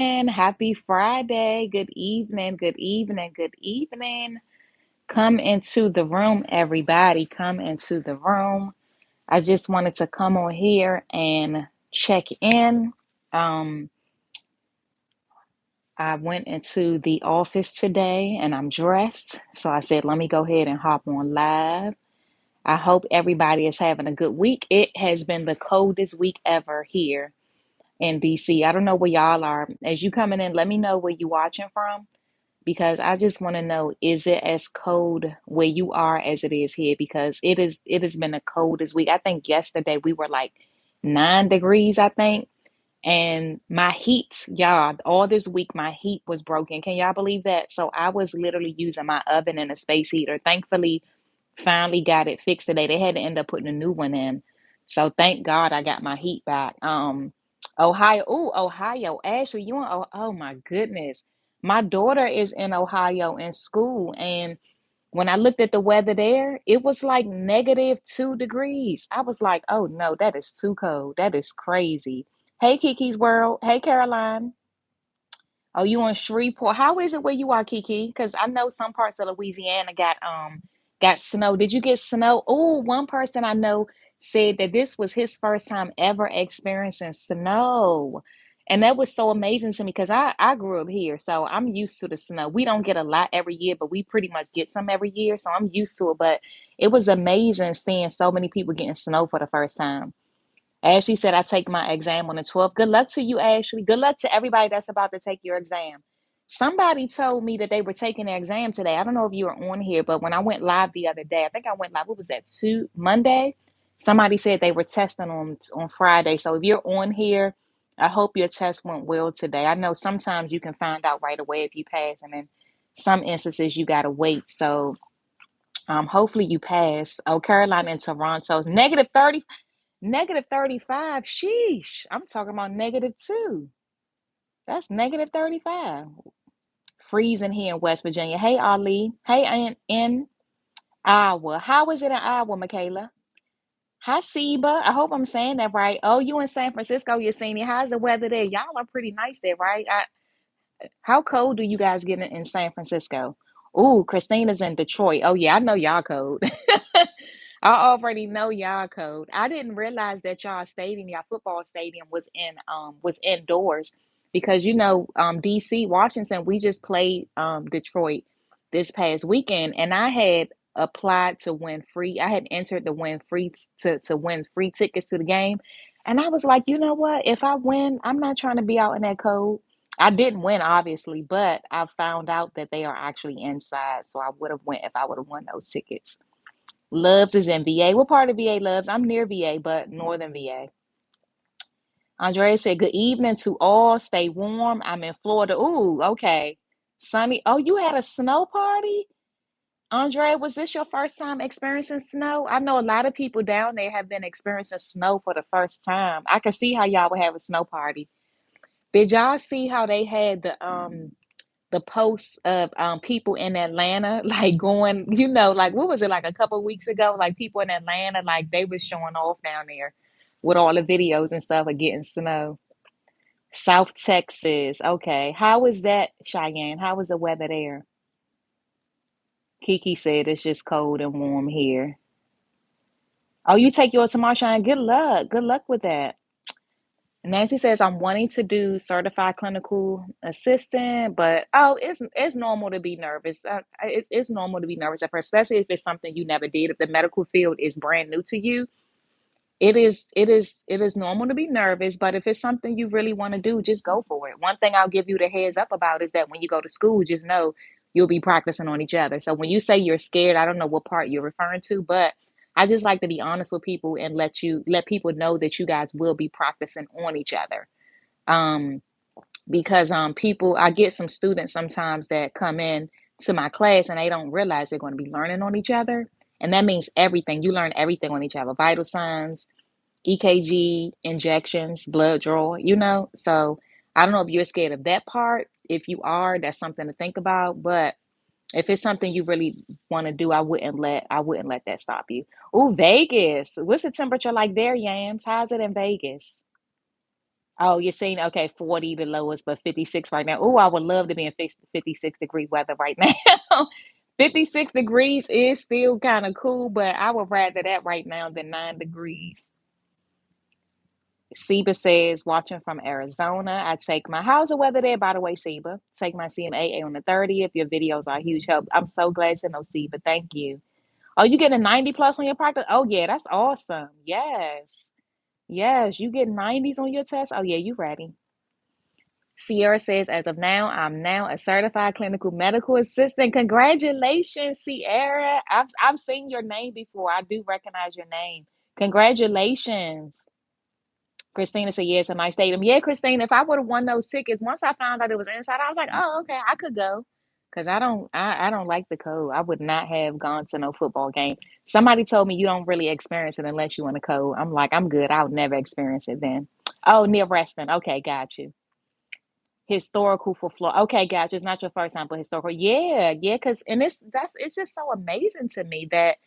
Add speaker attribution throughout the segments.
Speaker 1: And happy Friday. Good evening, good evening, good evening. Come into the room, everybody. Come into the room. I just wanted to come on here and check in. Um, I went into the office today and I'm dressed. So I said, let me go ahead and hop on live. I hope everybody is having a good week. It has been the coldest week ever here in DC. I don't know where y'all are. As you coming in, let me know where you watching from because I just want to know, is it as cold where you are as it is here? Because it has been the coldest week. I think yesterday we were like 9 degrees, I think. And my heat, y'all, all this week my heat was broken. Can y'all believe that? So I was literally using my oven and a space heater. Thankfully, finally got it fixed today. They had to end up putting a new one in. So thank God I got my heat back. Ohio. Oh, Ohio. Ashley, you in oh my goodness. My daughter is in Ohio in school, and when I looked at the weather there, it was like -2 degrees. I was like, oh no, that is too cold. That is crazy. Hey Kiki's World. Hey Caroline. Oh, you in Shreveport? How is it where you are, Kiki? Because I know some parts of Louisiana got snow. Did you get snow? Oh, one person I know said that this was his first time ever experiencing snow. And that was so amazing to me because I grew up here, so I'm used to the snow. We don't get a lot every year, but we pretty much get some every year, so I'm used to it. But it was amazing seeing so many people getting snow for the first time. Ashley said, I take my exam on the 12th. Good luck to you, Ashley. Good luck to everybody that's about to take your exam. Somebody told me that they were taking their exam today. I don't know if you were on here, but when I went live the other day, I think I went live, what was that, Monday? Somebody said they were testing on Friday. So if you're on here, I hope your test went well today. I know sometimes you can find out right away if you pass, and in some instances you gotta wait. So hopefully you pass. Oh, Carolina and Toronto's -35. Sheesh. I'm talking about -2. That's -35. Freezing here in West Virginia. Hey, Ali. Hey, in Iowa. How is it in Iowa, Michaela? Hi, Seba. I hope I'm saying that right. Oh, you in San Francisco, Yesenia. How's the weather there? Y'all are pretty nice there, right? How cold do you guys get in San Francisco? Ooh, Christina's in Detroit. Oh, yeah, I know y'all cold. I already know y'all code. I didn't realize that y'all stadium, y'all football stadium was indoors because DC, Washington, we just played Detroit this past weekend and I had applied to win free. I had entered to win to win free tickets to the game. And I was like, you know what? If I win, I'm not trying to be out in that cold. I didn't win, obviously, but I found out that they are actually inside. So I would have went if I would have won those tickets. Loves is in VA. What part of VA, Loves? I'm near VA, but northern VA. Andrea said, good evening to all. Stay warm. I'm in Florida. Ooh, okay. Sunny. Oh, you had a snow party? Andrea, was this your first time experiencing snow? I know a lot of people down there have been experiencing snow for the first time. I could see how y'all would have a snow party. Did y'all see how they had the posts of people in Atlanta like going, like what was it like a couple of weeks ago? Like people in Atlanta, like they was showing off down there with all the videos and stuff of getting snow. South Texas. Okay. How is that, Cheyenne? How is the weather there? Kiki said it's just cold and warm here. Oh, you take yours to Marshawn. Good luck. Good luck with that. Nancy says I'm wanting to do certified clinical assistant, but it's normal to be nervous. It's normal to be nervous at first, especially if it's something you never did. If the medical field is brand new to you, it is normal to be nervous. But if it's something you really want to do, just go for it. One thing I'll give you the heads up about is that when you go to school, just know you'll be practicing on each other. So when you say you're scared, I don't know what part you're referring to, but I just like to be honest with people and let people know that you guys will be practicing on each other. Um, because people, I get some students sometimes that come in to my class and they don't realize they're going to be learning on each other. And that means everything. You learn everything on each other, vital signs, EKG, injections, blood draw, So I don't know if you're scared of that part. If you are, that's something to think about. But if it's something you really want to do, I wouldn't let that stop you. Oh, Vegas. What's the temperature like there, Yams? How's it in Vegas? Oh, you're saying okay, 40 the lowest, but 56 right now. Oh, I would love to be in 56-degree weather right now. 56 degrees is still kind of cool, but I would rather that right now than 9 degrees. Seba says, watching from Arizona. I take my how's the weather there, by the way, Seba? Take my CMAA on the 30th. Your videos are a huge help. I'm so glad to know, Seba. Thank you. Oh, you getting a 90 plus on your practice? Oh, yeah, that's awesome. Yes. Yes, you get 90s on your test. Oh, yeah, you ready. Sierra says, as of now, I'm now a certified clinical medical assistant. Congratulations, Sierra. I've seen your name before. I do recognize your name. Congratulations. Christina said, yes, a nice stadium. Yeah, Christina, if I would have won those tickets, once I found out it was inside, I was like, oh, okay, I could go. Cause I don't like the cold. I would not have gone to no football game. Somebody told me you don't really experience it unless you in the cold. I'm like, I'm good. I would never experience it then. Oh, near Reston. Okay, got you. Historical for Florida. Okay, gotcha. It's not your first time, but historical. Yeah, yeah. Because and it's just so amazing to me that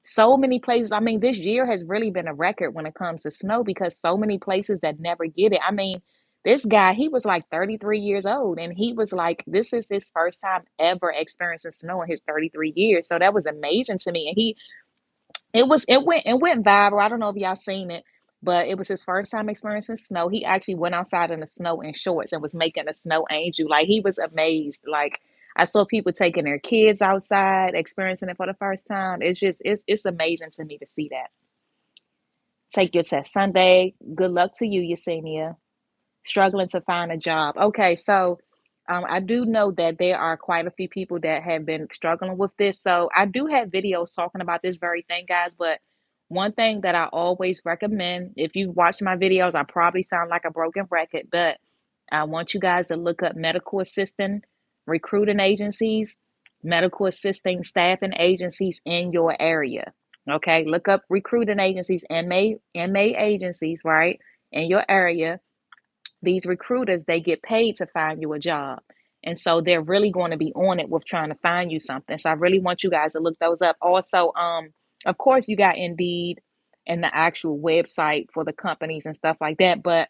Speaker 1: so many places. I mean, this year has really been a record when it comes to snow because so many places that never get it. I mean, this guy, he was like 33 years old, and he was like, this is his first time ever experiencing snow in his 33 years. So that was amazing to me, and he it went viral. I don't know if y'all seen it, but it was his first time experiencing snow. He actually went outside in the snow in shorts and was making a snow angel. Like he was amazed. Like I saw people taking their kids outside, experiencing it for the first time. It's just it's amazing to me to see that. Take your test Sunday. Good luck to you, Yesenia. Struggling to find a job. Okay, so I do know that there are quite a few people that have been struggling with this. So I do have videos talking about this very thing, guys. But one thing that I always recommend, if you've watched my videos, I probably sound like a broken record, but I want you guys to look up medical assistant recruiting agencies, medical assisting staffing agencies in your area. Okay, look up recruiting agencies, MA agencies, right, in your area. These recruiters, they get paid to find you a job, and so they're really going to be on it with trying to find you something. So I really want you guys to look those up. Also, of course, you got Indeed and the actual website for the companies and stuff like that, but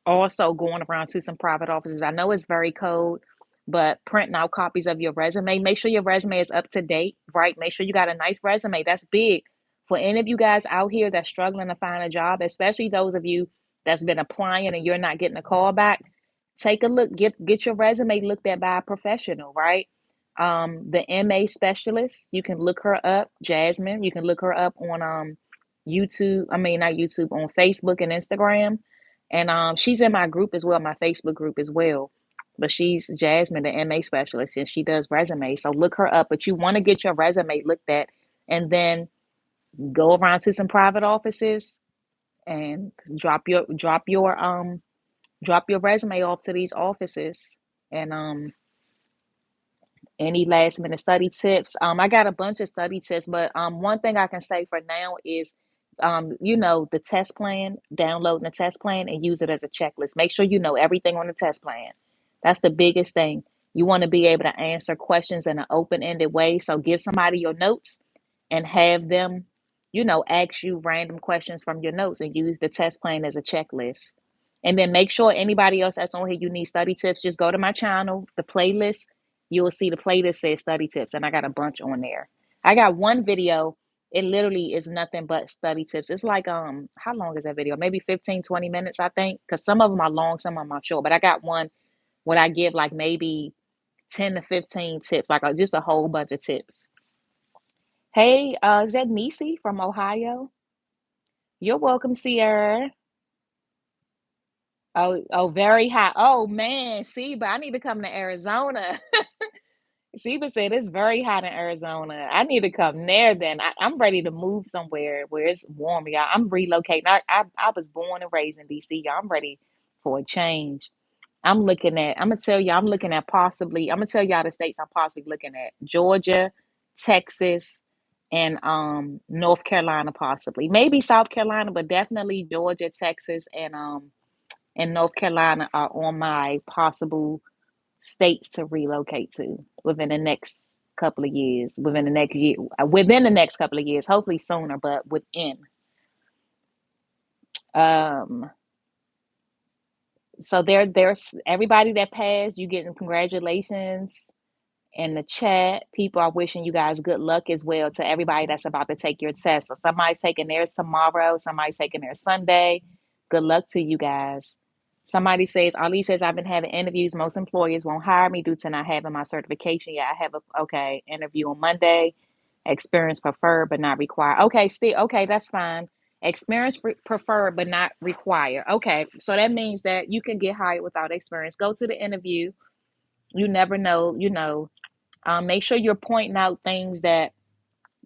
Speaker 1: also going around to some private offices. I know it's very cold, but printing out copies of your resume. Make sure your resume is up to date, right? Make sure you got a nice resume. That's big for any of you guys out here that's struggling to find a job, especially those of you that's been applying and you're not getting a call back. Take a look, get your resume looked at by a professional, right? The MA specialist, you can look her up, Jasmine. You can look her up on YouTube. I mean, not YouTube, on Facebook and Instagram, and she's in my group as well, my Facebook group as well. But she's Jasmine, the MA specialist, and she does resumes. So look her up. But you want to get your resume looked at, and then go around to some private offices and drop your resume off to these offices. And any last minute study tips? I got a bunch of study tips, but one thing I can say for now is, the test plan, downloading the test plan and use it as a checklist. Make sure you know everything on the test plan. That's the biggest thing. You want to be able to answer questions in an open ended way. So give somebody your notes and have them, ask you random questions from your notes and use the test plan as a checklist. And then make sure anybody else that's on here, you need study tips, just go to my channel, the playlist. You will see the playlist says study tips, and I got a bunch on there. I got one video. It literally is nothing but study tips. It's like, how long is that video? Maybe 15, 20 minutes, I think. Because some of them are long, some of them are short. But I got one where I give like maybe 10 to 15 tips, like just a whole bunch of tips. Hey, is that Nisi from Ohio? You're welcome, Sierra. Oh, very hot. Oh man, Seba, I need to come to Arizona. Seba said it's very hot in Arizona. I need to come there then. I'm ready to move somewhere where it's warm, y'all. I'm relocating. I was born and raised in DC, y'all. I'm ready for a change. I'm gonna tell y'all, I'm looking at possibly, I'm gonna tell y'all the states I'm possibly looking at. Georgia, Texas, and North Carolina possibly. Maybe South Carolina, but definitely Georgia, Texas, and North Carolina are on my possible states to relocate to within the next couple of years, within the next couple of years, hopefully sooner, but within. Um, So there's everybody that passed, you getting congratulations in the chat. People are wishing you guys good luck as well to everybody that's about to take your test. So somebody's taking theirs tomorrow, somebody's taking theirs Sunday. Good luck to you guys. Somebody says, Ali says, I've been having interviews. Most employers won't hire me due to not having my certification yet. I have a okay interview on Monday. Experience preferred but not required. Okay, still okay, that's fine. Experience preferred but not required. Okay, so that means that you can get hired without experience. Go to the interview. You never know, make sure you're pointing out things that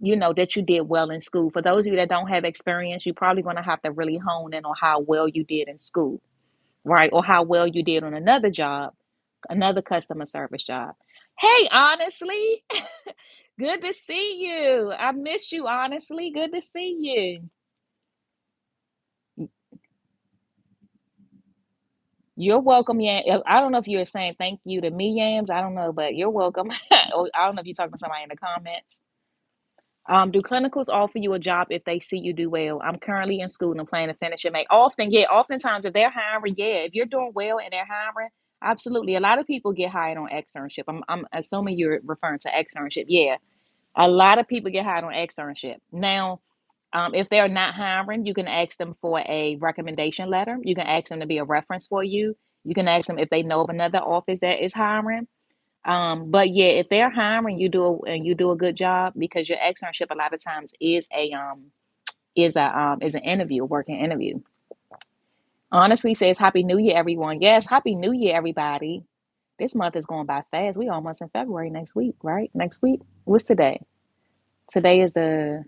Speaker 1: that you did well in school. For those of you that don't have experience, you're probably going to have to really hone in on how well you did in school, right? Or how well you did on another job, another customer service job. Hey, honestly, good to see you. I missed you, honestly. Good to see you. You're welcome, Yam. I don't know if you're saying thank you to me, Yams. I don't know, but you're welcome. Or I don't know if you're talking to somebody in the comments. Do clinicals offer you a job if they see you do well? I'm currently in school and I'm planning to finish in May. Often, yeah, oftentimes if they're hiring, yeah, if you're doing well and they're hiring, absolutely. A lot of people get hired on externship. I'm assuming you're referring to externship. Yeah, a lot of people get hired on externship. Now, if they're not hiring, you can ask them for a recommendation letter. You can ask them to be a reference for you. You can ask them if they know of another office that is hiring. But yeah, if they're hiring, you do a good job because your externship a lot of times is an interview, a working interview. Honestly says Happy New Year, everyone. Yes, Happy New Year, everybody. This month is going by fast. We almost in February next week, right? Next week. What's today? Today is the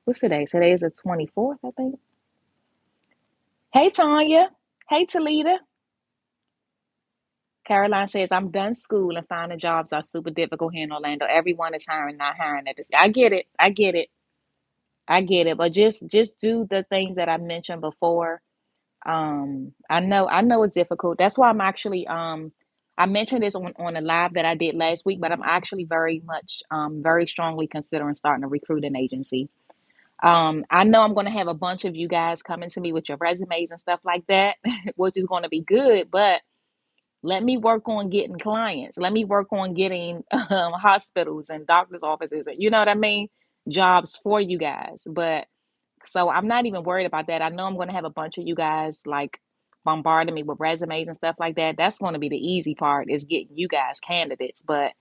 Speaker 1: what's today? Today is the 24th, I think. Hey Tanya. Hey Talita. Caroline says, I'm done school and finding jobs are super difficult here in Orlando. Everyone is hiring, not hiring at this. I get it. I get it. I get it, but just do the things that I mentioned before. I know it's difficult. That's why I'm actually I mentioned this on a live that I did last week, but I'm actually very much very strongly considering starting a recruiting agency. I know I'm going to have a bunch of you guys coming to me with your resumes and stuff like that, which is going to be good, but let me work on getting clients. Let me work on getting hospitals and doctors' offices, you know what I mean? Jobs for you guys. But so I'm not even worried about that. I know I'm going to have a bunch of you guys like bombarding me with resumes and stuff like that. That's going to be the easy part is getting you guys candidates. But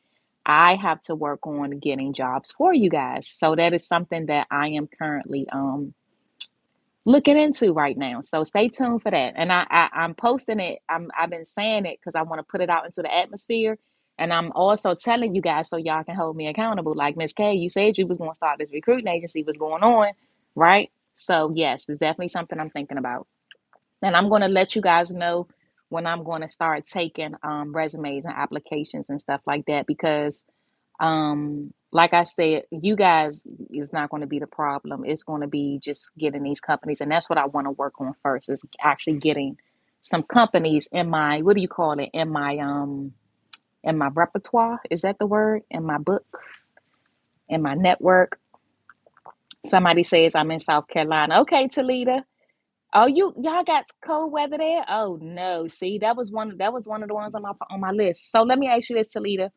Speaker 1: I have to work on getting jobs for you guys. So that is something that I am currently looking into right now. So stay tuned for that. And I'm posting it. I've been saying it because I want to put it out into the atmosphere. And I'm also telling you guys so y'all can hold me accountable. Like Miss K, you said you was going to start this recruiting agency. What's going on, right? So yes, it's definitely something I'm thinking about. And I'm going to let you guys know when I'm going to start taking resumes and applications and stuff like that because like I said, you guys is not going to be the problem. It's going to be just getting these companies, and that's what I want to work on first is actually getting some companies in my what do you call it in my repertoire? Is that the word? In my book, in my network. Somebody says I'm in South Carolina. Okay, Toledo. Oh, y'all got cold weather there? Oh no. See, that was one of the ones on my list. So let me ask you this, Toledo,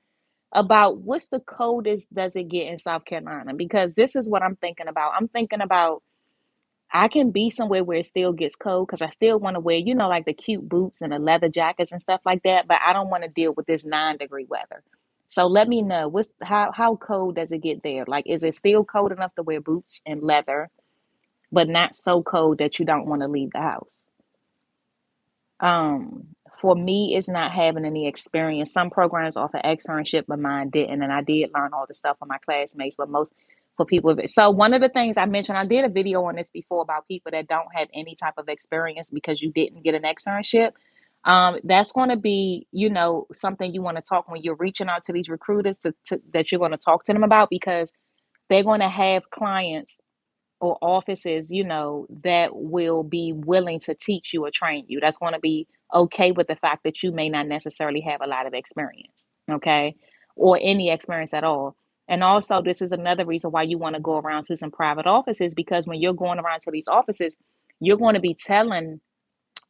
Speaker 1: about what's the coldest does it get in South Carolina? Because this is what I'm thinking about. I'm thinking about I can be somewhere where it still gets cold because I still want to wear, like the cute boots and the leather jackets and stuff like that, but I don't want to deal with this 9-degree weather. So let me know what's how cold does it get there? Like, is it still cold enough to wear boots and leather, but not so cold that you don't want to leave the house? Um, for me, it's not having any experience. Some programs offer externship, but mine didn't, and I did learn all the stuff from my classmates. But most for people, so one of the things I mentioned, I did a video on this before about people that don't have any type of experience because you didn't get an externship. That's going to be, something you want to talk when you're reaching out to these recruiters that you're going to talk to them about because they're going to have clients or offices, that will be willing to teach you or train you. That's going to be okay with the fact that you may not necessarily have a lot of experience, okay, or any experience at all. And also, this is another reason why you want to go around to some private offices because when you're going around to these offices, you're going to be telling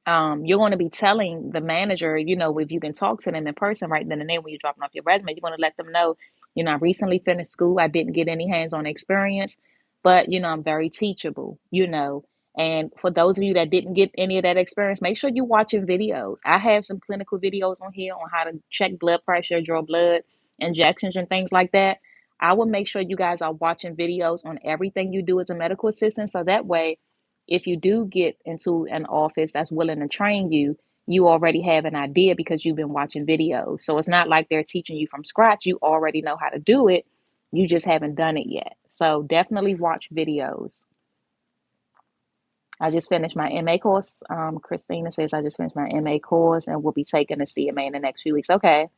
Speaker 1: you're going to be telling the manager, if you can talk to them in person right then and there when you're dropping off your resume, you're going to let them know, I recently finished school. I didn't get any hands-on experience, but, I'm very teachable. And for those of you that didn't get any of that experience, make sure you're watching videos. I have some clinical videos on here on how to check blood pressure, draw blood, injections, and things like that. I will make sure you guys are watching videos on everything you do as a medical assistant. So that way, if you do get into an office that's willing to train you, you already have an idea because you've been watching videos. So it's not like they're teaching you from scratch. You already know how to do it. You just haven't done it yet. So definitely watch videos. I just finished my MA course. Christina says I just finished my MA course and will be taking a CMA in the next few weeks. Okay.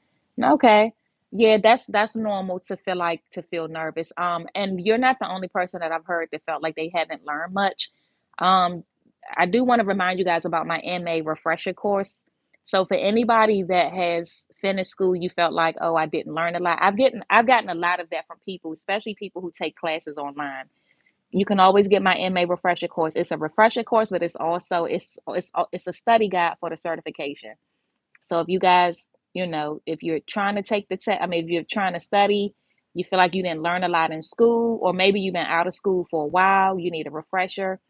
Speaker 1: Okay. Yeah, that's normal to feel nervous. And you're not the only person that I've heard that felt like they haven't learned much. Um, I do want to remind you guys about my MA refresher course. So for anybody that has finished school, you felt like, oh, I didn't learn a lot. I've gotten a lot of that from people, especially people who take classes online. You can always get my MA refresher course. It's a refresher course, but it's a study guide for the certification. So if you guys, if you're trying to take the test, I mean, if you're trying to study, you feel like you didn't learn a lot in school, or maybe you've been out of school for a while, you need a refresher,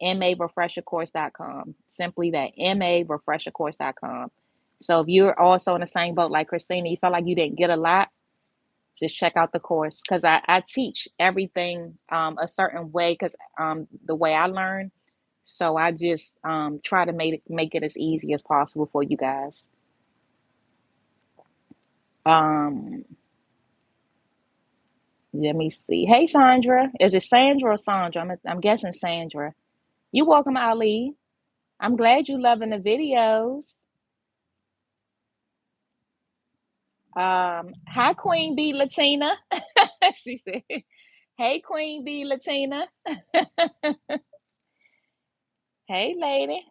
Speaker 1: marefreshercourse.com. Simply that, marefreshercourse.com. So if you're also in the same boat like Christina, you felt like you didn't get a lot, just check out the course because I teach everything a certain way because the way I learn. So I just try to make it as easy as possible for you guys. Um, Let me see. Hey, Sandra. Is it Sandra or Sandra? I'm guessing Sandra. You welcome, Ali. I'm glad you loving the videos. Hi, Queen Bee Latina. She said, "Hey, Queen Bee Latina. Hey, lady."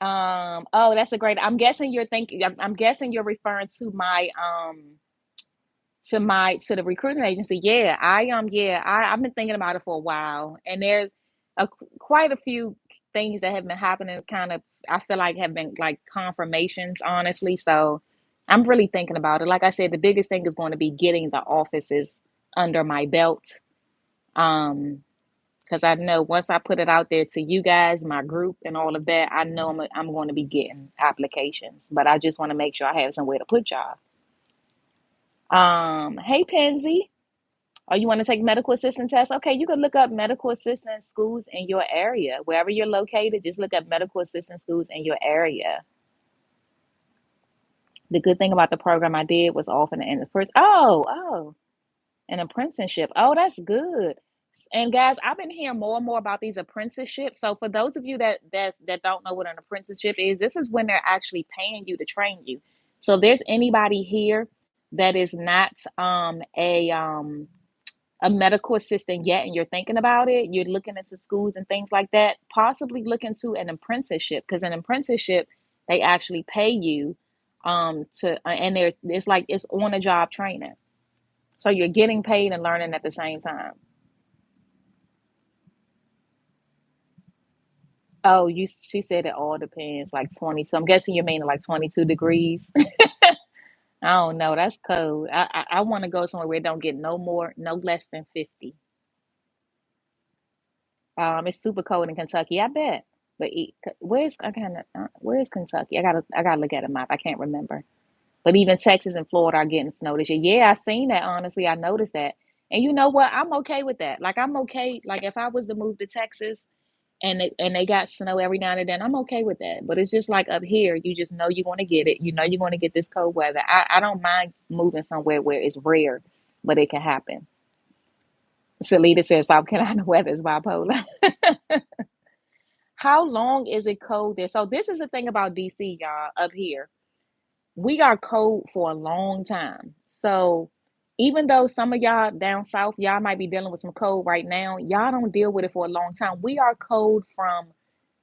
Speaker 1: Oh, that's a great. I'm guessing you're thinking. I'm guessing you're referring to to the recruiting agency. Yeah, I've been thinking about it for a while, and there's a quite a few things that have been happening. Kind of, I feel like have been like confirmations, honestly. So I'm really thinking about it. Like I said, the biggest thing is going to be getting the offices under my belt. Um, because I know once I put it out there to you guys, my group, and all of that, I know I'm going to be getting applications. But I just want to make sure I have somewhere to put y'all. Hey, Pansy. Oh, you want to take medical assistant test? Okay, you can look up medical assistant schools in your area. Wherever you're located, just look up medical assistant schools in your area. The good thing about the program I did was often in the first. Oh, an apprenticeship. Oh, that's good. And guys, I've been hearing more and more about these apprenticeships. So for those of you that don't know what an apprenticeship is, this is when they're actually paying you to train you. So if there's anybody here that is not a medical assistant yet and you're thinking about it, you're looking into schools and things like that, possibly look into an apprenticeship because an apprenticeship they actually pay you to and it's like it's on a job training. So you're getting paid and learning at the same time. Oh, she said it all depends, like 20. So I'm guessing you mean like 22 degrees. I don't know. That's cold. I want to go somewhere where it don't get no less than 50. It's super cold in Kentucky, I bet. But where's Kentucky? I gotta look at a map. I can't remember. But even Texas and Florida are getting snow this year. Yeah, I seen that. Honestly, I noticed that. And you know what? I'm okay with that. Like I'm okay. Like if I was to move to Texas and they got snow every now and then, I'm okay with that. But it's just like up here, you just know you're going to get it. You know you're going to get this cold weather. I don't mind moving somewhere where it's rare, but it can happen. Salita says South Carolina weather is bipolar. How long is it cold there? So this is the thing about DC, y'all, up here. We got cold for a long time. So even though some of y'all down south, y'all might be dealing with some cold right now, y'all don't deal with it for a long time. We are cold from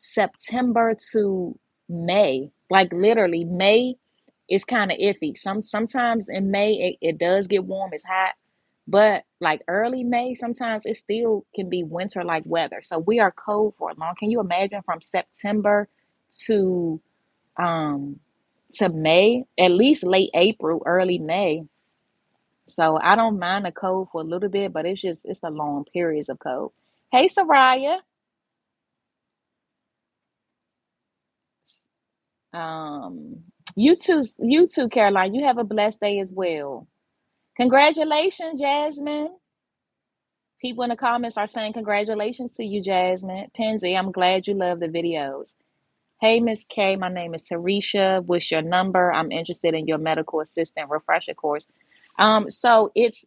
Speaker 1: September to May. Like literally, May is kind of iffy. Sometimes in May it does get warm, it's hot. But like early May, sometimes it still can be winter like weather. So we are cold for a long. Can you imagine from September to um May, at least late April, early May. So I don't mind the cold for a little bit, but it's the long periods of cold. Hey Soraya. Um you too, Caroline. You have a blessed day as well. Congratulations, Jasmine. People in the comments are saying congratulations to you, Jasmine. Penzi, I'm glad you love the videos. Hey, Miss K, my name is Tarisha. What's your number? I'm interested in your medical assistant refresher course. So it's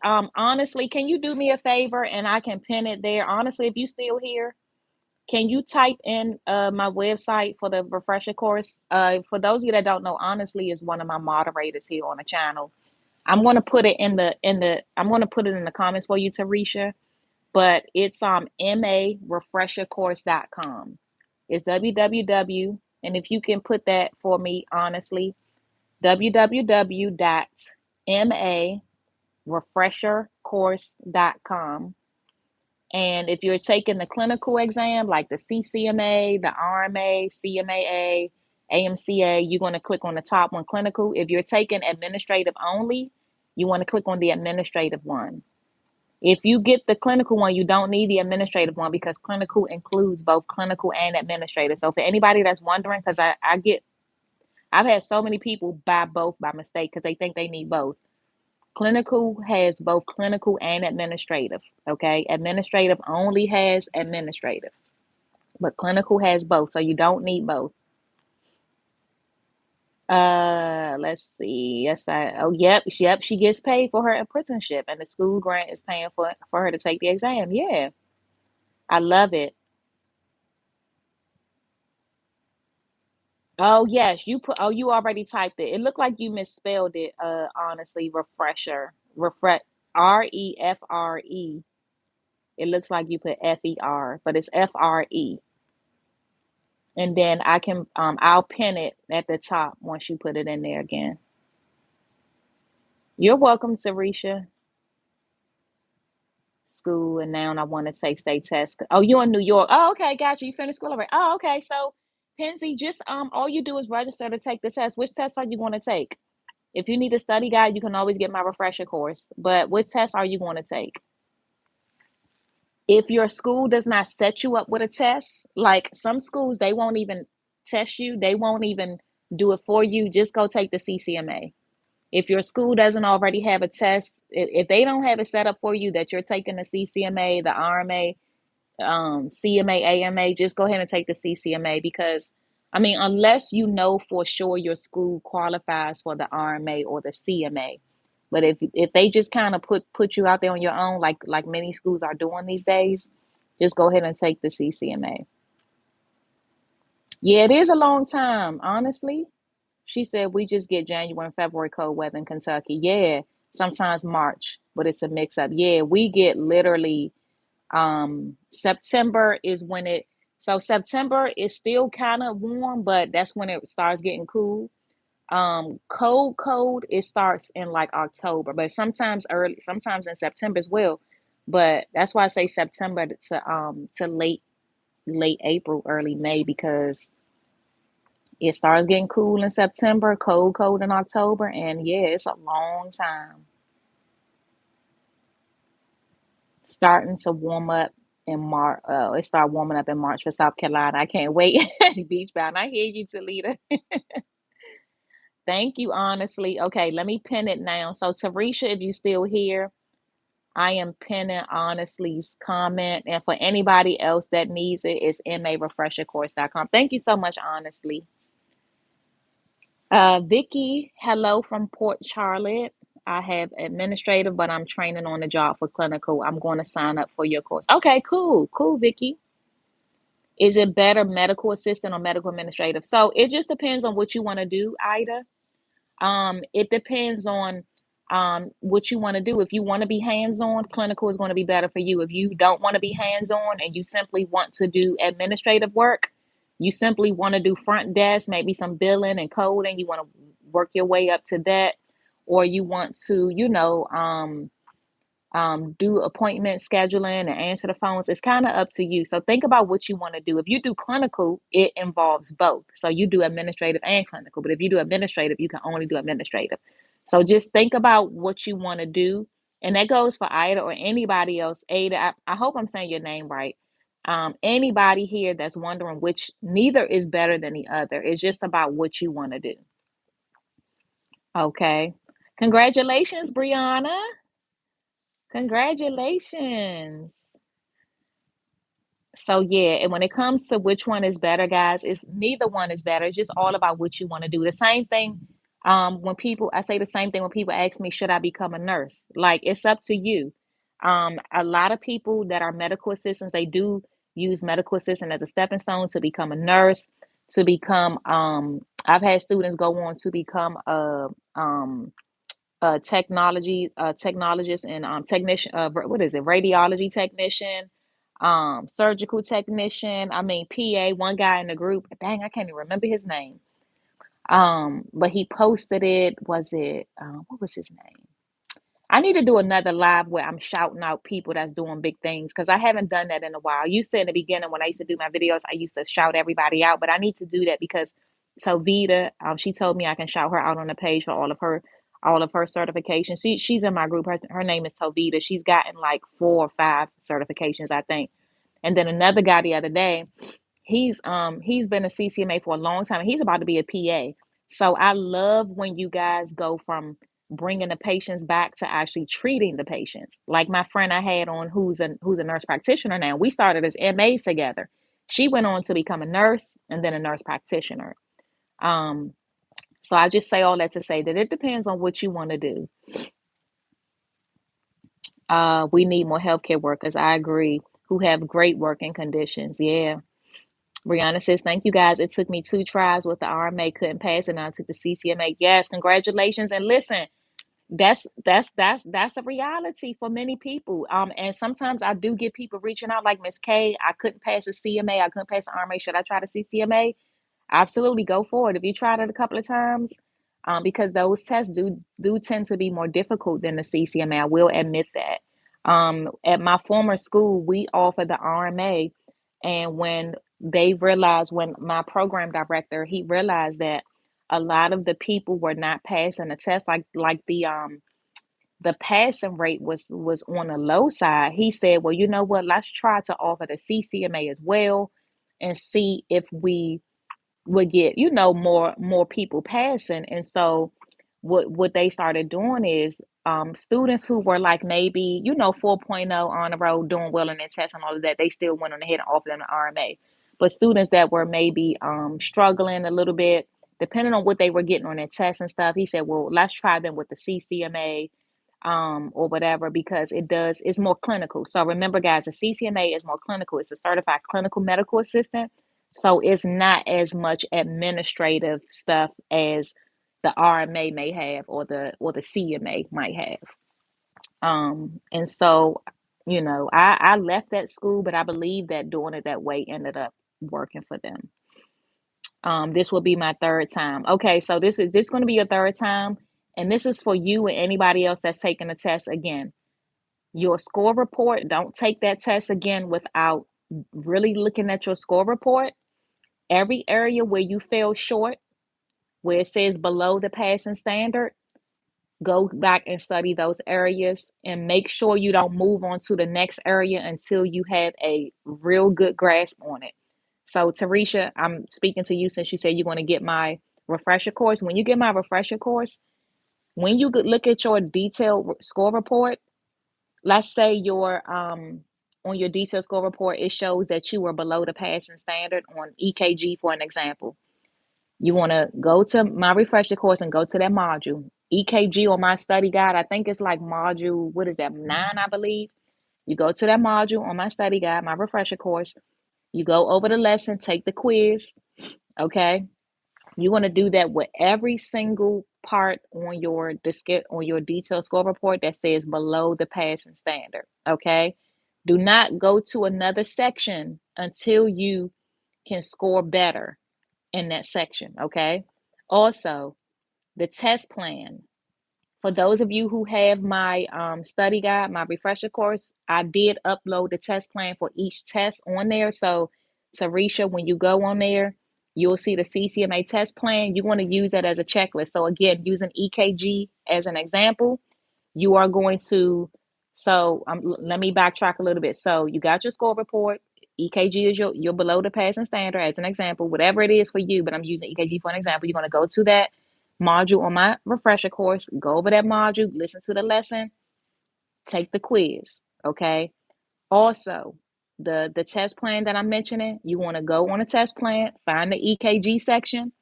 Speaker 1: honestly, can you do me a favor and I can pin it there? Honestly, if you still here, can you type in my website for the refresher course? For those of you that don't know, honestly is one of my moderators here on the channel. I'm gonna put it in the I'm gonna put it in the comments for you, Tarisha. But it's marefreshercourse.com. It's www, and if you can put that for me honestly, www.marefreshercourse.com. And if you're taking the clinical exam like the CCMA, the RMA, CMAA, AMCA, you're going to click on the top one, clinical. If you're taking administrative only, you want to click on the administrative one. If you get the clinical one, you don't need the administrative one because clinical includes both clinical and administrative. So for anybody that's wondering, because I've had so many people buy both by mistake because they think they need both. Clinical has both clinical and administrative. Okay. Administrative only has administrative, but clinical has both. So you don't need both. Let's see. Yep, she gets paid for her apprenticeship and the school grant is paying for her to take the exam. Yeah. I love it. Oh yes, you already typed it. It looked like you misspelled it, honestly, refresher. REFRE. It looks like you put FER, but it's FRE. And then I'll pin it at the top once you put it in there again. You're welcome, Sarisha. School, and now I want to take state test. Oh, you're in New York. Oh, okay, gotcha. You finished school already. Oh, okay. So, Penzi, just all you do is register to take the test. Which test are you going to take? If you need a study guide, you can always get my refresher course. But what test are you going to take? If your school does not set you up with a test, like some schools, they won't even test you, they won't even do it for you. Just go take the CCMA. If your school doesn't already have a test, if they don't have it set up for you that you're taking the CCMA, the RMA, CMA, AMA, just go ahead and take the CCMA because, I mean, unless you know for sure your school qualifies for the RMA or the CMA, but if they just kind of put you out there on your own, like many schools are doing these days, just go ahead and take the CCMA. Yeah, it is a long time, honestly. She said we just get January and February cold weather in Kentucky. Yeah, sometimes March, but it's a mix up. Yeah, we get literally September is when it so September is still kind of warm, but that's when it starts getting cool. Cold it starts in like October, but sometimes early, sometimes in September as well. But that's why I say September to late April, early May, because it starts getting cool in September, cold in October, and yeah, it's a long time. Starting to warm up in March. It start warming up in March for South Carolina. I can't wait. Beach bound. I hear you, Talita. Thank you, honestly. Okay, let me pin it now. So, Tarisha, if you still here, I am pinning honestly's comment. And for anybody else that needs it, it's marefreshercourse.com. Thank you so much, honestly. Vicky, hello from Port Charlotte. I have administrative, but I'm training on the job for clinical. I'm going to sign up for your course. Okay, cool, Vicky. Is it better medical assistant or medical administrative? So it just depends on what you want to do, Ida. It depends on what you want to do. If you want to be hands-on, clinical is going to be better for you. If you don't want to be hands-on and you simply want to do administrative work, you simply want to do front desk, maybe some billing and coding, you want to work your way up to that, or you want to, do appointment scheduling and answer the phones. It's kind of up to you. So think about what you want to do. If you do clinical, it involves both. So you do administrative and clinical. But if you do administrative, you can only do administrative. So just think about what you want to do. And that goes for Ida or anybody else. Ada, I hope I'm saying your name right. Anybody here that's wondering which, neither is better than the other. It's just about what you want to do. Okay. Congratulations, Brianna. Congratulations. So yeah, and when it comes to which one is better, guys, it's neither one is better. It's just all about what you want to do. The same thing. When people, I say the same thing when people ask me, should I become a nurse? Like it's up to you. A lot of people that are medical assistants, they do use medical assistant as a stepping stone to become a nurse, to become. I've had students go on to become a technologist and technician, what is it, radiology technician, surgical technician, I mean PA. One guy in the group, dang, I can't even remember his name, but he posted it. Was it what was his name? I need to do another live where I'm shouting out people that's doing big things, because I haven't done that in a while. I used to, in the beginning when I used to do my videos, I used to shout everybody out, but I need to do that because Tovita, she told me I can shout her out on the page for all of her certifications. She's in my group. Her name is Tovita. She's gotten like 4 or 5 certifications, I think. And then another guy the other day, he's been a CCMA for a long time. He's about to be a PA. So I love when you guys go from bringing the patients back to actually treating the patients. Like my friend I had on, who's a nurse practitioner now. We started as MAs together. She went on to become a nurse and then a nurse practitioner. Um, so I just say all that to say that it depends on what you want to do. We need more healthcare workers. I agree. Who have great working conditions. Yeah. Brianna says, thank you guys. It took me 2 tries with the RMA, couldn't pass it. Now I took the CCMA. Yes, congratulations. And listen, that's a reality for many people. And sometimes I do get people reaching out like Miss K. I couldn't pass the CMA, I couldn't pass the RMA. Should I try the CCMA? Absolutely, go for it. If you tried it a couple of times, because those tests do tend to be more difficult than the CCMA. I will admit that. At my former school, we offered the RMA, and when my program director, he realized that a lot of the people were not passing the test, like the passing rate was on the low side. He said, well, you know what? Let's try to offer the CCMA as well, and see if we would get more people passing. And so what they started doing is, students who were like maybe 4.0 on the road, doing well in their tests and all of that, they still went on ahead and offered them an RMA. But students that were maybe struggling a little bit, depending on what they were getting on their tests and stuff, he said, well, let's try them with the CCMA, or whatever, because it's more clinical. So remember, guys, a CCMA is more clinical. It's a certified clinical medical assistant. So it's not as much administrative stuff as the RMA may have, or the CMA might have. And so, I left that school, but I believe that doing it that way ended up working for them. This will be my third time. Okay, so this going to be your third time, and this is for you and anybody else that's taking the test again. Your score report, don't take that test again without really looking at your score report. Every area where you fell short, where it says below the passing standard, go back and study those areas and make sure you don't move on to the next area until you have a real good grasp on it. So, Tarisha, I'm speaking to you since you said you're going to get my refresher course. When you get my refresher course, when you look at your detailed score report, let's say on your detailed score report, it shows that you were below the passing standard on EKG, for an example. You want to go to my refresher course and go to that module. EKG on my study guide, I think it's like module, what is that, 9, I believe. You go to that module on my study guide, my refresher course. You go over the lesson, take the quiz, okay? You want to do that with every single part on your detailed score report that says below the passing standard, okay? Do not go to another section until you can score better in that section, okay? Also, the test plan. For those of you who have my study guide, my refresher course, I did upload the test plan for each test on there. So, Tarisha, when you go on there, you'll see the CCMA test plan. You want to use that as a checklist. So, again, using EKG as an example, you are going to. So, let me backtrack a little bit. So, you got your score report. EKG is your below the passing standard as an example, whatever it is for you, but I'm using EKG for an example. You're going to go to that module on my refresher course, go over that module, listen to the lesson, take the quiz. Okay. Also, the test plan that I'm mentioning, you want to go on a test plan, find the EKG section,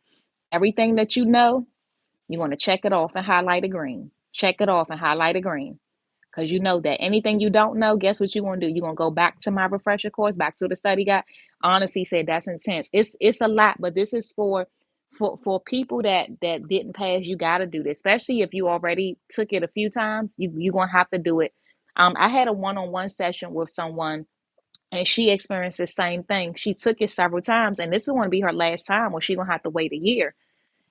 Speaker 1: everything that you know, you want to check it off and highlight it green. Check it off and highlight it green. Because you know that anything you don't know, guess what you're gonna do? You're gonna go back to my refresher course, back to the study guide. Honestly said that's intense. It's a lot, but this is for people that didn't pass. You got to do this, especially if you already took it a few times. You're gonna have to do it. I had a one-on-one session with someone, and she experienced the same thing. She took it several times, and this is going to be her last time, where she's gonna have to wait a year.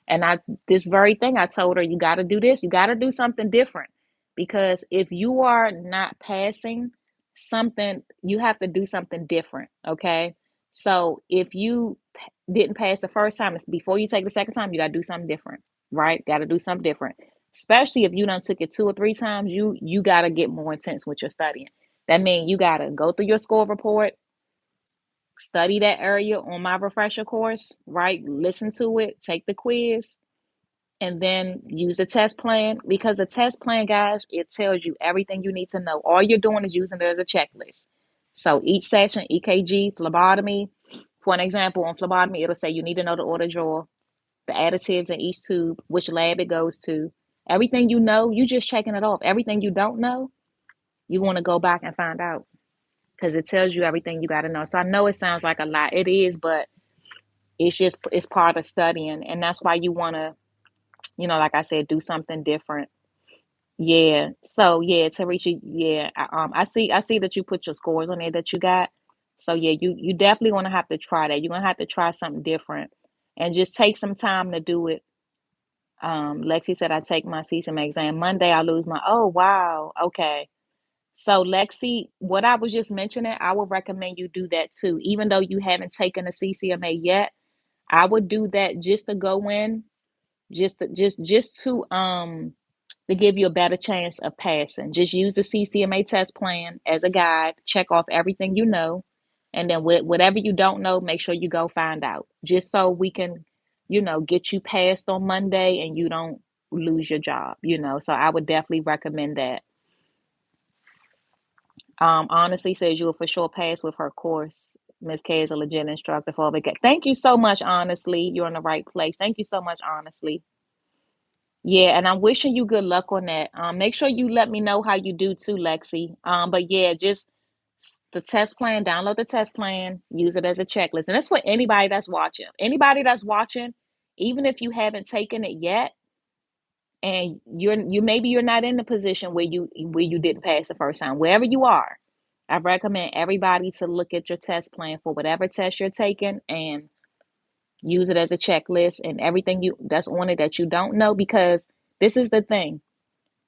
Speaker 1: And this very thing, I told her, you got to do this. You got to do something different, because if you are not passing something, you have to do something different. Okay. So if you didn't pass the first time, before you take the second time, you got to do something different, right? Got to do something different. Especially if you done took it 2 or 3 times, you got to get more intense with your studying. That means you got to go through your score report, study that area on my refresher course, right? Listen to it, take the quiz, and then use a test plan, because a test plan, guys, it tells you everything you need to know. All you're doing is using it as a checklist. So each session, EKG, phlebotomy. For an example, on phlebotomy, it'll say you need to know the order draw, the additives in each tube, which lab it goes to. Everything you know, you just checking it off. Everything you don't know, you want to go back and find out, because it tells you everything you got to know. So I know it sounds like a lot. It is, but it's part of studying, and that's why you want to, like I said, do something different. Yeah. So yeah, Tarisha, yeah, I see that you put your scores on there that you got. So yeah, you definitely want to have to try that. You're gonna have to try something different, and just take some time to do it. Lexi said I take my CSM exam Monday. I lose my. Oh wow. Okay. So Lexi, what I was just mentioning, I would recommend you do that too. Even though you haven't taken a CCMA yet, I would do that just to go in, just to give you a better chance of passing. Just use the CCMA test plan as a guide, check off everything you know, and then whatever you don't know, make sure you go find out, just so we can, get you passed on Monday and you don't lose your job. So I would definitely recommend that. Honestly says you'll for sure pass with her course. Miss K is a legit instructor for it. Thank you so much, honestly. You're in the right place. Thank you so much, honestly. Yeah, and I'm wishing you good luck on that. Make sure you let me know how you do too, Lexi. But yeah, just the test plan, download the test plan, use it as a checklist. And that's for anybody that's watching. Anybody that's watching, even if you haven't taken it yet, and you're not in the position where you didn't pass the first time. Wherever you are, I recommend everybody to look at your test plan for whatever test you're taking, and use it as a checklist, and everything you that's on it that you don't know. Because this is the thing,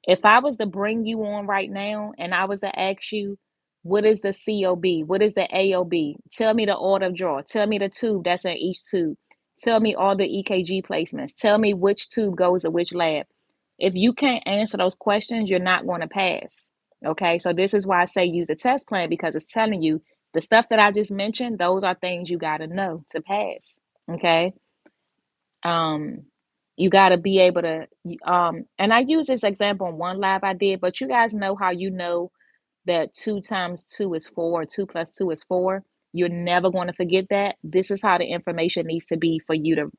Speaker 1: if I was to bring you on right now and I was to ask you, what is the COB, what is the AOB, tell me the order of draw, tell me the tube that's in each tube, tell me all the EKG placements, tell me which tube goes to which lab. If you can't answer those questions, you're not going to pass. Okay, so this is why I say use a test plan, because it's telling you the stuff that I just mentioned, those are things you got to know to pass. Okay. um you got to be able to, and I use this example in one lab I did, but you guys know how you know that 2 times 2 is 4, 2 plus 2 is 4. You're never going to forget that. This is how the information needs to be for you to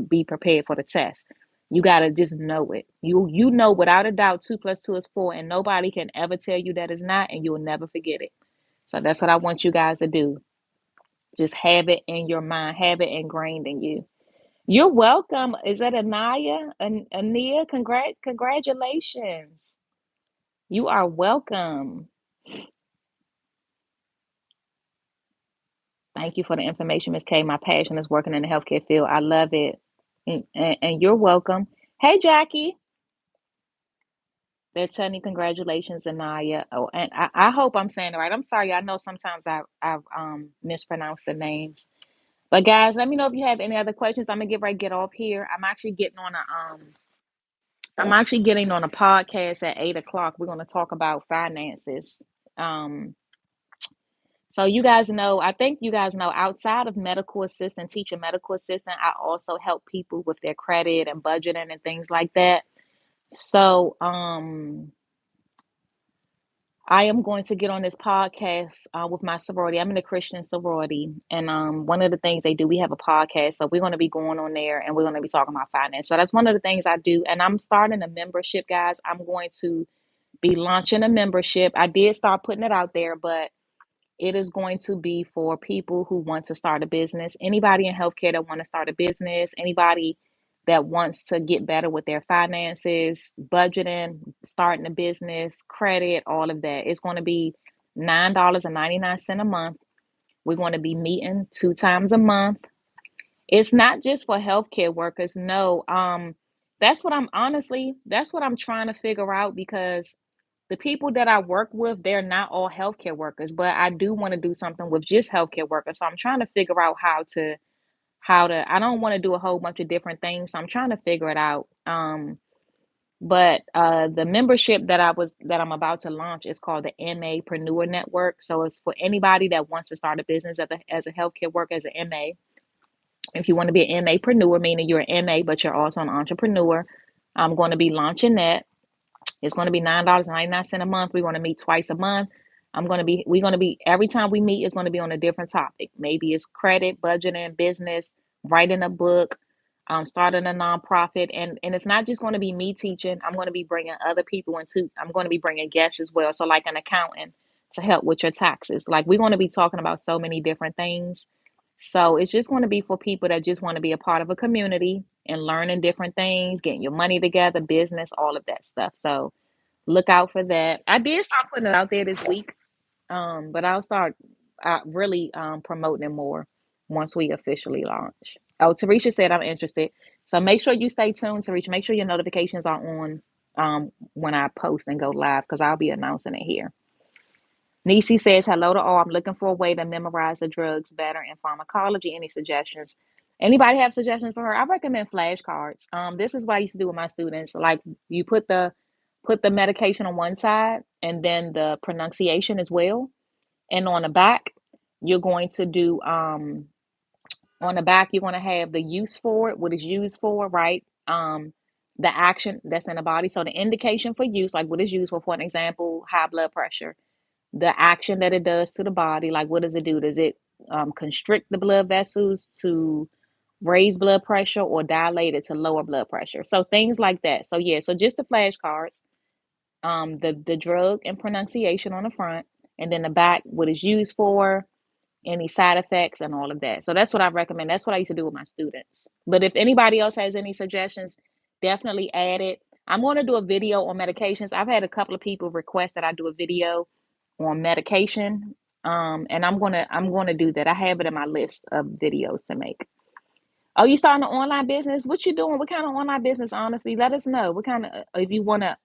Speaker 1: be prepared for the test. You got to just know it. You know without a doubt 2 plus 2 is 4, and nobody can ever tell you that it's not, and you'll never forget it. So that's what I want you guys to do. Just have it in your mind, have it ingrained in you. You're welcome. Is that Anaya? Ania? Congratulations. You are welcome. Thank you for the information, Miss K. My passion is working in the healthcare field. I love it. And you're welcome. Hey, Jackie. They're telling you congratulations, Anaya. Oh, and I hope I'm saying it right. I'm sorry. I know sometimes I've mispronounced the names. But guys, let me know if you have any other questions. I'm gonna get off here. I'm actually getting on a podcast at 8 o'clock. We're gonna talk about finances. Um, so you guys know, I think you guys know, outside of medical assistant, teacher medical assistant, I also help people with their credit and budgeting and things like that. So I am going to get on this podcast with my sorority. I'm in a Christian sorority, and one of the things they do, we have a podcast, so we're going to be going on there, and we're going to be talking about finance. So that's one of the things I do, and I'm starting a membership, guys. I'm going to be launching a membership. I did start putting it out there, but it is going to be for people who want to start a business. Anybody in healthcare that want to start a business, anybody that wants to get better with their finances, budgeting, starting a business, credit, all of that. It's going to be $9.99 a month. We're going to be meeting 2 times a month. It's not just for healthcare workers. No, that's what I'm trying to figure out, because the people that I work with, they're not all healthcare workers, but I do want to do something with just healthcare workers. So I'm trying to figure out how to I don't want to do a whole bunch of different things. So I'm trying to figure it out. But the membership that I'm about to launch is called the MApreneur Network. So it's for anybody that wants to start a business as a healthcare worker, as an MA. If you want to be an MApreneur, meaning you're an MA, but you're also an entrepreneur, I'm going to be launching that. It's going to be $9.99 a month. We're going to meet twice a month. We're going to be, every time we meet, it's going to be on a different topic. Maybe it's credit, budgeting, business, writing a book, starting a nonprofit. And it's not just going to be me teaching. I'm going to be bringing other people into, I'm going to be bringing guests as well. So, like an accountant to help with your taxes. Like, we're going to be talking about so many different things. So, it's just going to be for people that just want to be a part of a community and learning different things, getting your money together, business, all of that stuff. So, look out for that. I did start putting it out there this week, but I'll start really promoting it more once we officially launch. Oh, Tarisha said I'm interested. So make sure you stay tuned, Tarisha. Make sure your notifications are on when I post and go live, because I'll be announcing it here. Nisi says, hello to all. I'm looking for a way to memorize the drugs better in pharmacology. Any suggestions? Anybody have suggestions for her? I recommend flashcards. This is what I used to do with my students. Like, you put the medication on one side and then the pronunciation as well. And on the back, you're going to do on the back, you're going to have the use for it, what it's used for, right? The action that's in the body. So the indication for use, like what it's used for an example, high blood pressure, the action that it does to the body, like what does it do? Does it constrict the blood vessels to raise blood pressure, or dilate it to lower blood pressure? So things like that. So yeah, so just the flashcards, the drug and pronunciation on the front, and then the back, what it's used for, any side effects, and all of that. So that's what I recommend. That's what I used to do with my students. But if anybody else has any suggestions, definitely add it. I'm going to do a video on medications. I've had a couple of people request that I do a video on medication. And I'm gonna do that. I have it in my list of videos to make. Oh, you starting an online business? What you doing? What kind of online business? Honestly, let us know. What kind of if you wanna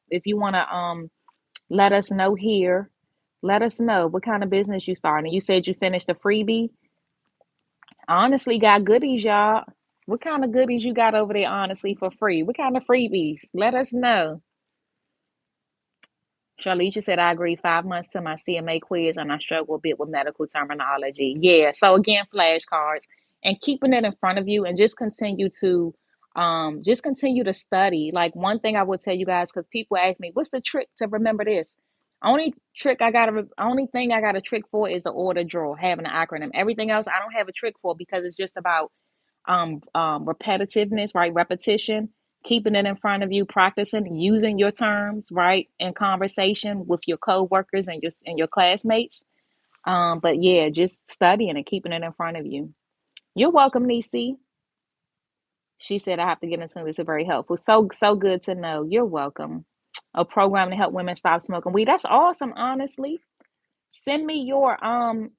Speaker 1: let us know here. Let us know what kind of business you starting. You said you finished a freebie. Honestly, got goodies, y'all. What kind of goodies you got over there, honestly, for free? What kind of freebies? Let us know. Charlicia said, I agree. 5 months to my CMA quiz, and I struggle a bit with medical terminology. Yeah. So again, flashcards and keeping it in front of you, and just continue to study. Like, one thing I would tell you guys, because people ask me, what's the trick to remember this? Only thing I got a trick for is the order draw, having an acronym. Everything else I don't have a trick for, because it's just about repetitiveness, right? Repetition, keeping it in front of you, practicing using your terms, right, in conversation with your co-workers and your classmates. But yeah, just studying and keeping it in front of you. You're welcome, Nisi. She said, I have to get into this. It's very helpful. So good to know. You're welcome. A program to help women stop smoking weed. That's awesome, honestly. Send me your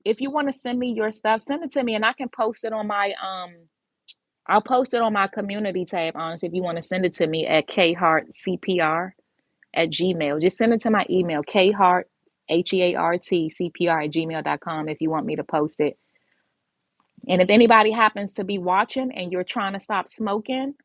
Speaker 1: if you want to send me your stuff, send it to me, and I can post it on my I'll post it on my community tab, honestly, if you want to send it to me at Khart CPR. at Gmail. Just send it to my email, khart, HEART, CPR@gmail.com if you want me to post it. And if anybody happens to be watching and you're trying to stop smoking,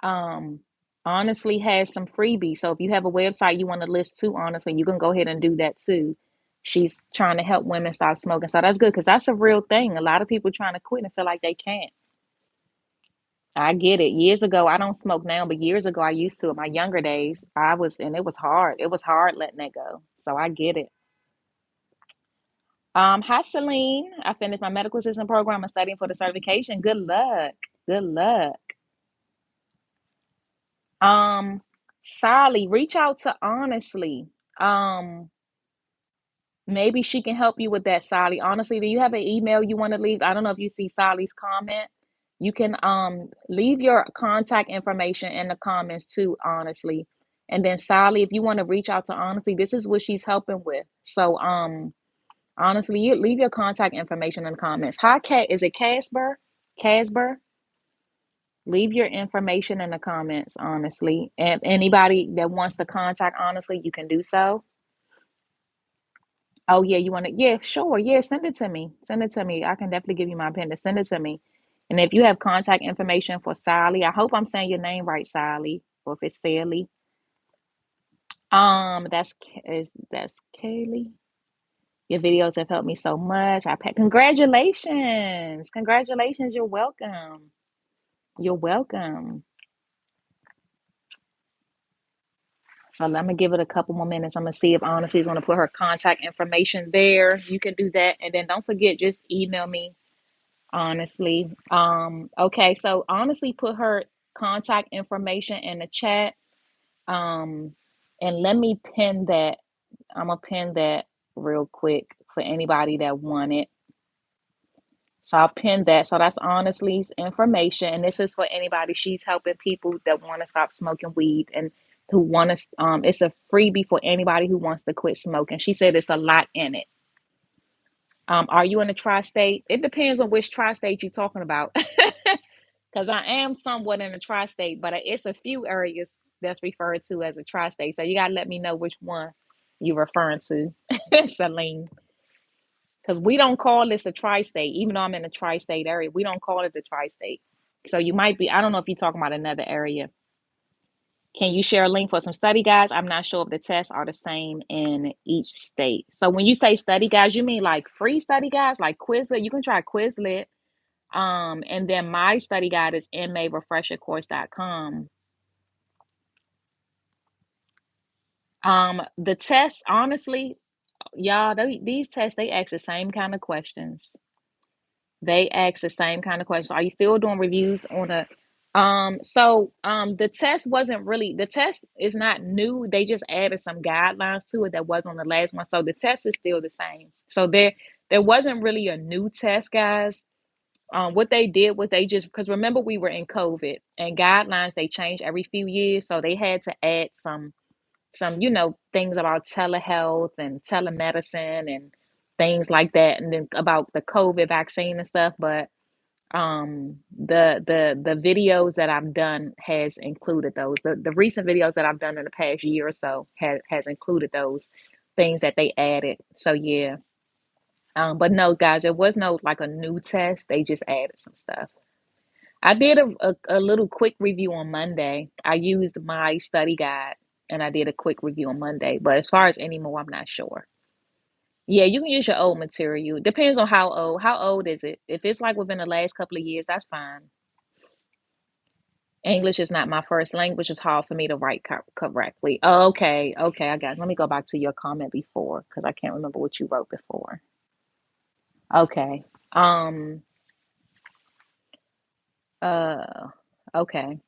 Speaker 1: um, Honestly has some freebies. So if you have a website you want to list to Honestly, you can go ahead and do that too. She's trying to help women stop smoking. So that's good because that's a real thing. A lot of people trying to quit and feel like they can't. I get it. Years ago, I don't smoke now, but years ago I used to. In my younger days, and it was hard. It was hard letting that go. So I get it. Hi Celine. I finished my medical assistant program. I'm studying for the certification. Good luck. Good luck. Um, Sally, reach out to Honestly. Um, Maybe she can help you with that, Sally. Honestly, do you have an email you want to leave? I don't know if you see Sally's comment. You can leave your contact information in the comments too, Honestly. And then Sally, if you want to reach out to Honestly, this is what she's helping with. So Honestly, you leave your contact information in the comments. Hi, Cat. Is it Casper? Casper? Leave your information in the comments, Honestly. And anybody that wants to contact Honestly, you can do so. Oh yeah, you want to? Yeah, sure. Yeah, send it to me. Send it to me. I can definitely give you my pen to send it to me. And if you have contact information for Sally, I hope I'm saying your name right, Sally, or if it's Sally. That's Kaylee. Your videos have helped me so much. Congratulations. Congratulations. You're welcome. You're welcome. So let me give it a couple more minutes. I'm gonna see if Honesty's gonna put her contact information there. You can do that, and then don't forget, just email me Honestly. Okay, so Honestly put her contact information in the chat. Um, and let me pin that. I'm gonna pin that real quick for anybody that want it. So I'll pin that. So that's Honestly's information, and this is for anybody. She's helping people that want to stop smoking weed and who want to. It's a freebie for anybody who wants to quit smoking. She said it's a lot in it. Are you in a tri-state? It depends on which tri-state you're talking about. Because I am somewhat in a tri-state, but it's a few areas that's referred to as a tri-state. So you gotta let me know which one you're referring to, Celine. Because we don't call this a tri-state, even though I'm in a tri-state area. We don't call it the tri-state. So you might be, I don't know if you're talking about another area. Can you share a link for some study guides? I'm not sure if the tests are the same in each state. So when you say study guides, you mean like free study guides, like Quizlet? You can try Quizlet. And then my study guide is marefreshercourse.com. The tests, honestly, y'all, these tests, they ask the same kind of questions. They ask the same kind of questions. Are you still doing reviews on a the test wasn't really the test is not new. They just added some guidelines to it that was on the last one. So the test is still the same. So there wasn't really a new test, guys. What they did was they just because remember we were in COVID and guidelines they change every few years, so they had to add some things about telehealth and telemedicine and things like that, and then about the COVID vaccine and stuff. But the videos that I've done has included those. The recent videos that I've done in the past year or so has included those things that they added. So yeah. But no, guys, it was no like a new test. They just added some stuff. I did a little quick review on Monday. I used my study guide and I did a quick review on Monday. But as far as any more, I'm not sure. Yeah, you can use your old material. Depends on how old. How old is it? If it's like within the last couple of years, that's fine. English is not my first language. It's hard for me to write correctly. Oh, okay, okay, I got it. Let me go back to your comment before because I can't remember what you wrote before. Okay. Um, Uh, okay.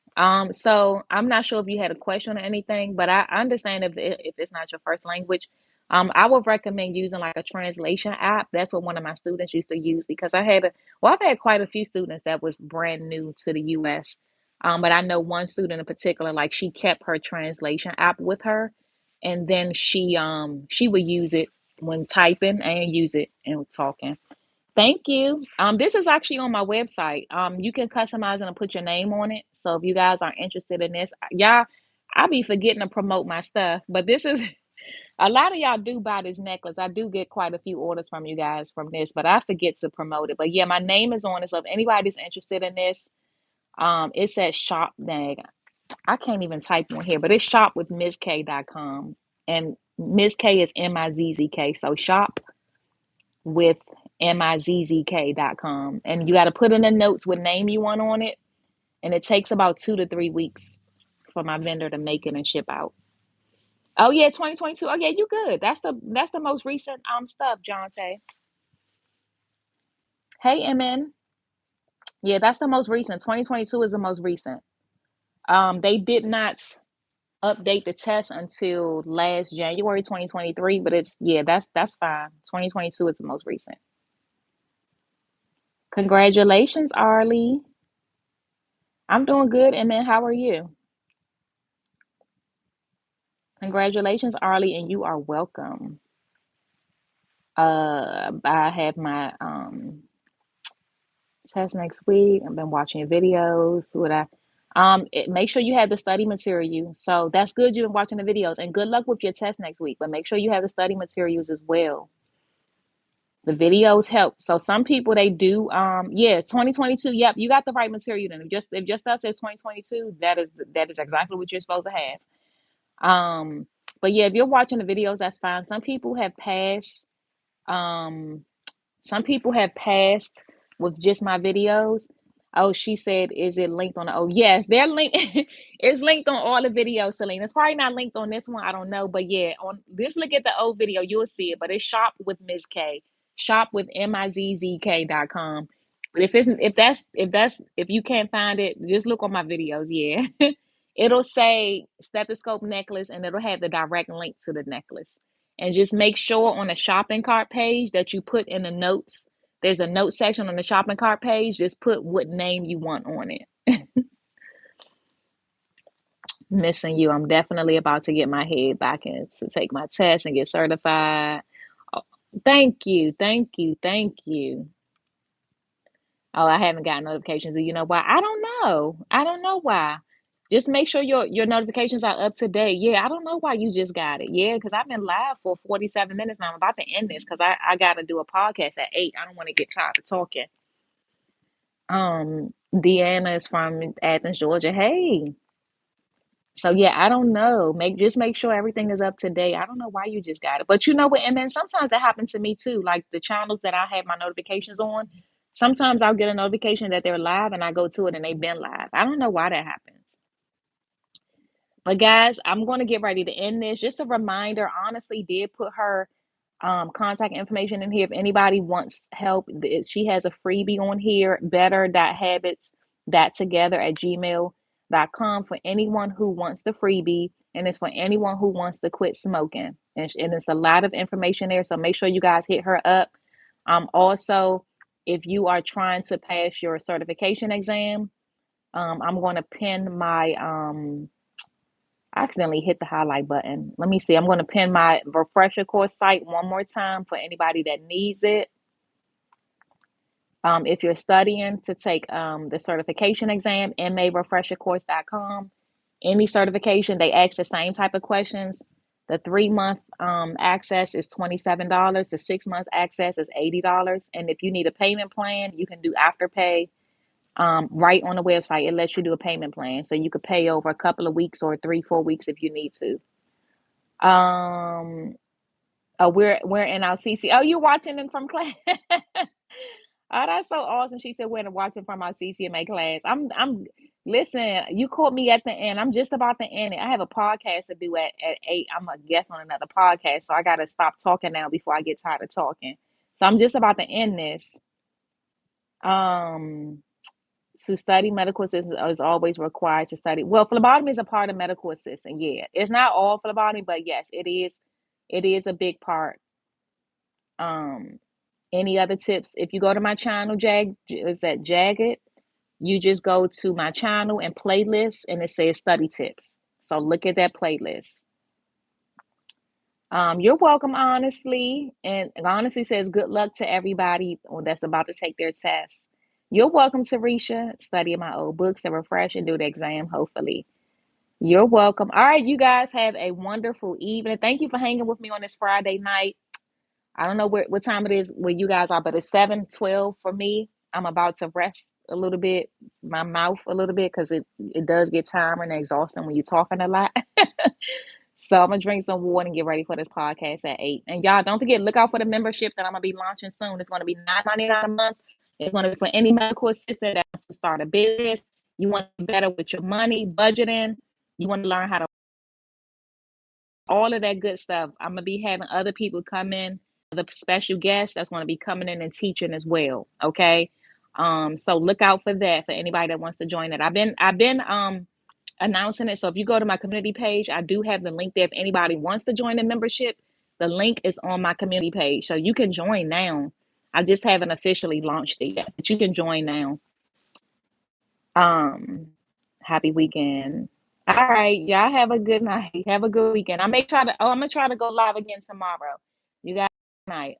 Speaker 1: So I'm not sure if you had a question or anything, but I understand if it's not your first language. I would recommend using like a translation app. That's what one of my students used to use because I've had quite a few students that was brand new to the US. But I know one student in particular, like she kept her translation app with her, and then she would use it when typing and use it and talking. Thank you. This is actually on my website. You can customize it and put your name on it. So if you guys are interested in this, yeah, I be forgetting to promote my stuff, but this is a lot of y'all do buy this necklace. I do get quite a few orders from you guys from this, but I forget to promote it. But yeah, my name is on it. So if anybody's interested in this, it says shop. Dang, I can't even type on here, but it's shop with MizK.com. And Miz K is MIZZK. So shop with MIZZK.com. And you got to put in the notes what name you want on it. And it takes about 2 to 3 weeks for my vendor to make it and ship out. Oh yeah, 2022. Oh yeah, you good. That's the most recent stuff, Jonte. Hey, MN. Yeah, that's the most recent. 2022 is the most recent. They did not update the test until last January 2023, but it's yeah, that's fine. 2022 is the most recent. Congratulations, Arlie. I'm doing good, and then how are you? Congratulations, Arlie, and you are welcome. I have my test next week. I've been watching videos. Make sure you have the study material. So that's good. You've been watching the videos, and good luck with your test next week. But make sure you have the study materials as well. The videos help. So some people they do. Yeah, 2022. Yep, you got the right material. Then if just stuff says 2022, that is exactly what you're supposed to have. Um, but yeah, if you're watching the videos, that's fine. Um, some people have passed with just my videos. Oh, she said, is it linked on the, oh yes, they're linked. It's linked on all the videos, Celine. It's probably not linked on this one. I don't know. But yeah, on this look at the old video, you'll see it. But it's shop with Miz K. Shop with MIZZK.com. But if you can't find it, just look on my videos. Yeah. It'll say stethoscope necklace and it'll have the direct link to the necklace. And just make sure on the shopping cart page that you put in the notes. There's a note section on the shopping cart page. Just put what name you want on it. Missing you. I'm definitely about to get my head back in to take my test and get certified. Oh, thank you. Thank you. Thank you. Oh, I haven't gotten notifications. Do you know why? I don't know. I don't know why. Just make sure your notifications are up to date. Yeah, I don't know why you just got it. Yeah, because I've been live for 47 minutes now. I'm about to end this because I got to do a podcast at 8. I don't want to get tired of talking. Deanna is from Athens, Georgia. Hey. So yeah, I don't know. Make sure everything is up to date. I don't know why you just got it. But you know what, and then sometimes that happens to me too. Like the channels that I have my notifications on, sometimes I'll get a notification that they're live and I go to it and they've been live. I don't know why that happens. But guys, I'm going to get ready to end this. Just a reminder, honestly, did put her contact information in here. If anybody wants help, she has a freebie on here, better.habits that together at gmail.com for anyone who wants the freebie. And it's for anyone who wants to quit smoking. And it's a lot of information there. So make sure you guys hit her up. Also, if you are trying to pass your certification exam, I'm going to pin my I accidentally hit the highlight button. Let me see. I'm going to pin my refresher course site one more time for anybody that needs it. If you're studying to take the certification exam, marefreshercourse.com. Any certification, they ask the same type of questions. The 3 month access is $27. The 6 month access is $80. And if you need a payment plan, you can do Afterpay. Right on the website, it lets you do a payment plan. So you could pay over a couple of weeks or 3-4 weeks if you need to. Um, we're in our CC. Oh, you watching them from class? Oh, that's so awesome. She said we're watching from our CCMA class. Listen, you caught me at the end. I'm just about to end it. I have a podcast to do at 8. I'm a guest on another podcast, so I gotta stop talking now before I get tired of talking. So I'm just about to end this. Um, to study medical assistant is always required to study. Well, phlebotomy is a part of medical assistant. Yeah, it's not all phlebotomy, but yes, it is. It is a big part. Um, any other tips? If you go to my channel, is that Jagged? You just go to my channel and playlist, and it says study tips. So look at that playlist. You're welcome, honestly. And honestly says good luck to everybody that's about to take their test. You're welcome, Tarisha. Study my old books and refresh and do the exam, hopefully. You're welcome. All right, you guys have a wonderful evening. Thank you for hanging with me on this Friday night. I don't know what time it is where you guys are, but it's 7:12 for me. I'm about to rest a little bit, my mouth a little bit, because it does get tiring and exhausting when you're talking a lot. So I'm gonna drink some water and get ready for this podcast at 8. And y'all don't forget, look out for the membership that I'm gonna be launching soon. It's gonna be $9.99 a month. It's gonna be for any medical assistant that wants to start a business. You want to be better with your money, budgeting. You want to learn how to all of that good stuff. I'm gonna be having other people come in, the special guests that's gonna be coming in and teaching as well. Okay. So look out for that for anybody that wants to join it. I've been announcing it. So if you go to my community page, I do have the link there. If anybody wants to join the membership, the link is on my community page. So you can join now. I just haven't officially launched it yet, but you can join now. Um, Happy weekend. All right, y'all have a good night. Have a good weekend. I'm gonna try to go live again tomorrow. You guys, good night.